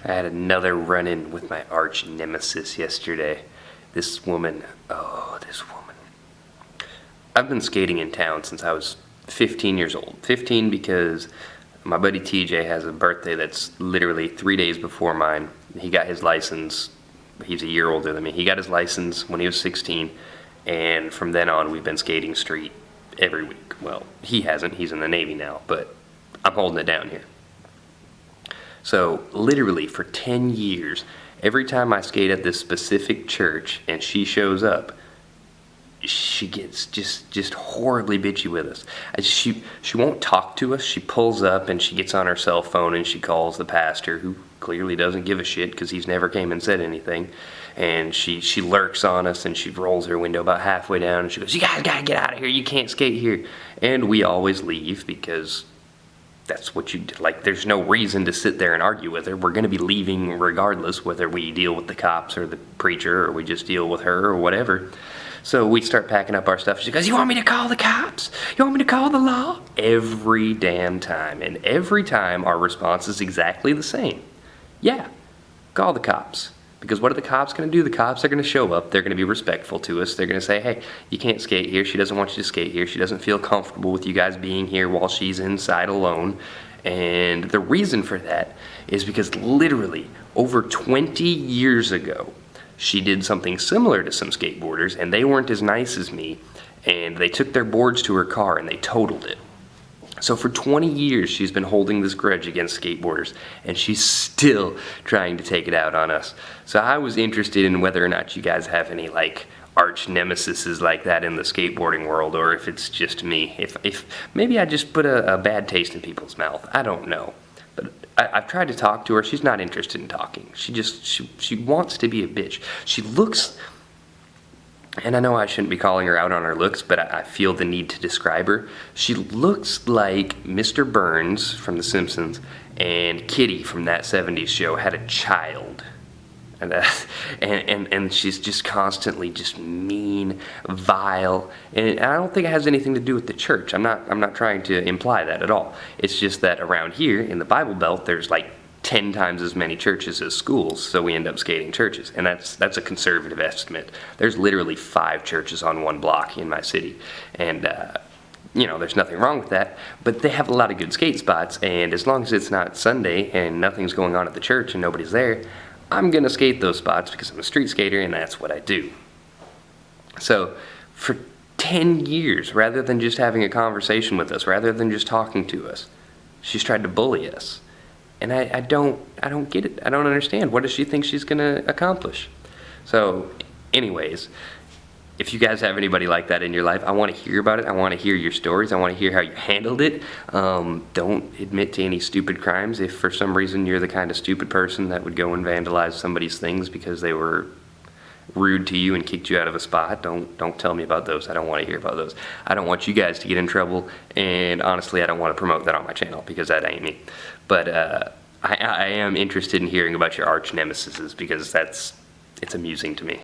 I had another run-in with my arch nemesis yesterday. This woman. I've been skating in town since I was 15 years old. 15 because my buddy TJ has a birthday that's literally 3 days before mine. He got his license. He's a year older than me. He got his license when he was 16, and from then on we've been skating street every week. Well, he hasn't. He's in the Navy now, but I'm holding it down here. So literally for 10 years, every time I skate at this specific church and she shows up, she gets just horribly bitchy with us. She won't talk to us. She pulls up and she gets on her cell phone and she calls the pastor, who clearly doesn't give a shit because he's never came and said anything. And she lurks on us and she rolls her window about halfway down and she goes, "You guys gotta get out of here. You can't skate here." And we always leave because that's what you do. Like, there's no reason to sit there and argue with her. We're going to be leaving regardless, whether we deal with the cops or the preacher or we just deal with her or whatever. So we start packing up our stuff. She goes, "You want me to call the cops? You want me to call the law?" Every damn time. And every time our response is exactly the same. Yeah, call the cops. Because what are the cops going to do? The cops are going to show up. They're going to be respectful to us. They're going to say, "Hey, you can't skate here. She doesn't want you to skate here. She doesn't feel comfortable with you guys being here while she's inside alone." And the reason for that is because literally over 20 years ago, she did something similar to some skateboarders, and they weren't as nice as me, and they took their boards to her car and they totaled it. So for 20 years, she's been holding this grudge against skateboarders, and she's still trying to take it out on us. So I was interested in whether or not you guys have any, like, arch nemesises like that in the skateboarding world, or if it's just me. If maybe I just put a bad taste in people's mouth. I don't know. But I've tried to talk to her. She's not interested in talking. She wants to be a bitch. She looks... And I know I shouldn't be calling her out on her looks, but I feel the need to describe her. She looks like Mr. Burns from The Simpsons and Kitty from that 70s show had a child. And she's just constantly just mean, vile. And I don't think it has anything to do with the church. I'm not trying to imply that at all. It's just that around here in the Bible Belt, there's like 10 times as many churches as schools, so we end up skating churches, and that's a conservative estimate. There's literally 5 churches on one block in my city, and there's nothing wrong with that, but they have a lot of good skate spots, and as long as it's not Sunday and nothing's going on at the church and nobody's there, I'm gonna skate those spots because I'm a street skater and that's what I do. So for 10 years, rather than just having a conversation with us, rather than just talking to us, she's tried to bully us. And I don't get it. I don't understand. What does she think she's going to accomplish? So, anyways, if you guys have anybody like that in your life, I want to hear about it. I want to hear your stories. I want to hear how you handled it. Don't admit to any stupid crimes. If for some reason you're the kind of stupid person that would go and vandalize somebody's things because they were rude to you and kicked you out of a spot, don't tell me about those. I don't want to hear about those. I don't want you guys to get in trouble, and honestly, I don't want to promote that on my channel because that ain't me. But I am interested in hearing about your arch nemesises because it's amusing to me.